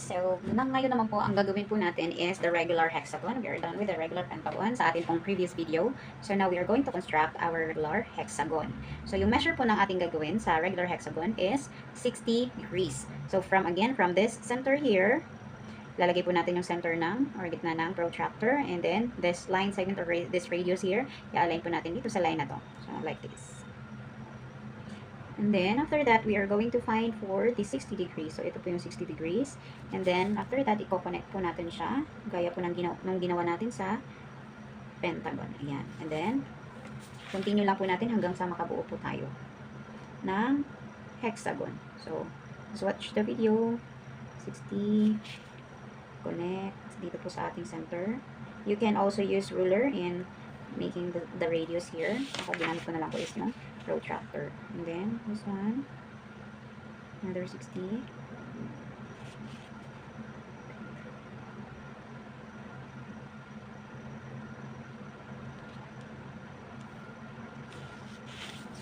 So, ngayon naman po, ang gagawin po natin is the regular hexagon. We are done with the regular pentagon sa ating pong previous video. So, now we are going to construct our regular hexagon. So, yung measure po ng ating gagawin sa regular hexagon is 60 degrees. So, from this center here, lalagay po natin yung center ng, or gitna ng protractor. And then, this line segment or this radius here, i-align po natin dito sa line na to. So, like this. And then, after that, we are going to find for the 60 degrees. So, ito po yung 60 degrees. And then, after that, i-connect po natin siya. Gaya po ng ginawa natin sa pentagon. Ayan. And then, continue lang po natin hanggang sa makabuo po tayo ng hexagon. So, let's watch the video. 60. Connect. Dito po sa ating center. You can also use ruler in making the radius here. Ako, ginamit ko na lang po is yung protractor. And then, this one. Another 60.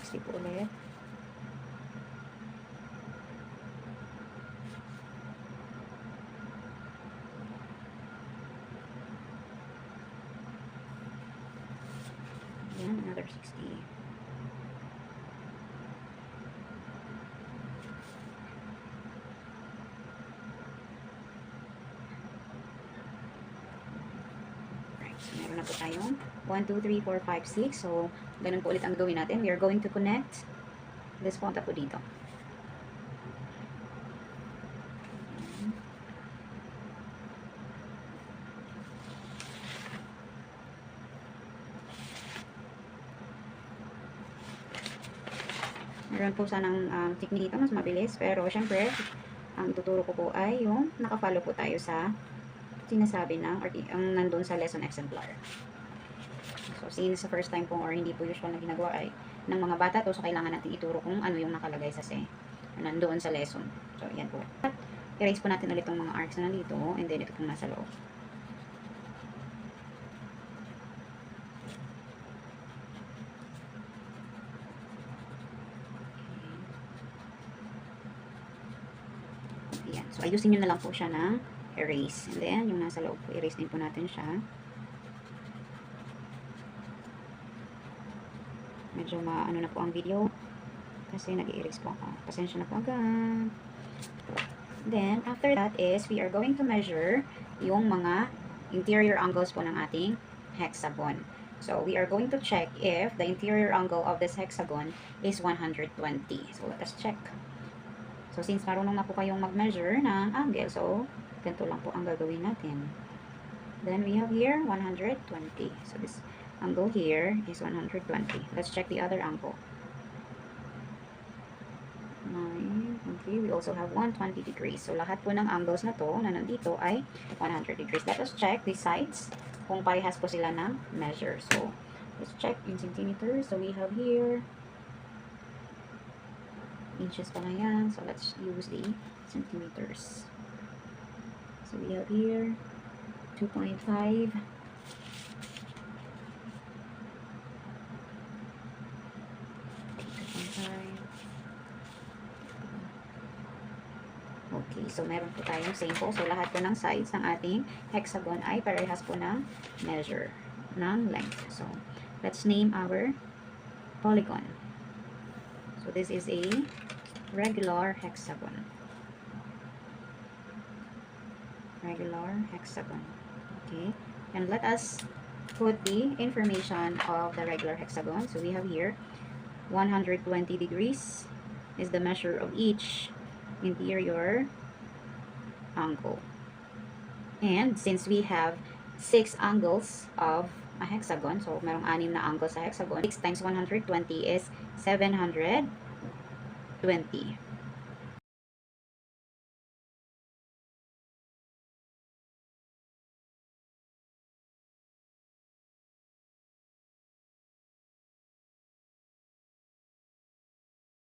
60 po ulit. Ayan, another 60. Meron na po tayong 1, 2, 3, 4, 5, 6. So, ganun po ulit ang gawin natin. We are going to connect this punta po dito. Meron po sanang technique dito, mas mabilis. Pero, syempre, ang ituturo ko po ay yung nakafollow po tayo sa sinasabi ng ang nandun sa lesson exemplar. So, since sa first time po or hindi po usual na ginagawa ay ng mga bata to, so kailangan natin ituro kung ano yung nakalagay sa nandoon sa lesson. So, yan po. At erase po natin ulit itong mga arcs na nandito, and then ito pong nasa loob. Ayan. So, ayusin nyo na lang po siya ng erase. And then, yung nasa loob po, erase din po natin siya. Medyo ano na po ang video kasi nag-i-erase po ako. Pasensya na po agad. Then, after that is, we are going to measure yung mga interior angles po ng ating hexagon. So, we are going to check if the interior angle of this hexagon is 120. So, let us check. So, since marunong na po kayong mag-measure ng angle, so, ganito lang po ang gagawin natin. Then, we have here 120. So, this angle here is 120. Let's check the other angle. 9, okay. We also have 120 degrees. So, lahat po ng angles na to na nandito ay 100 degrees. Let us check the sides kung parehas po sila ng measure. So, let's check in centimeters. So, we have here inches pa na yan. So, let's use the centimeters. So, we have here 2.5. Okay, so meron po tayong same po. So, lahat po ng sides ng ating hexagon ay parehas po ng measure ng length. So, let's name our polygon. So, this is a regular hexagon. Regular hexagon. Okay, and let us put the information of the regular hexagon. So, we have here 120 degrees is the measure of each interior angle. And since we have 6 angles of a hexagon, so merong 6 na angles sa hexagon, 6 times 120 is 720.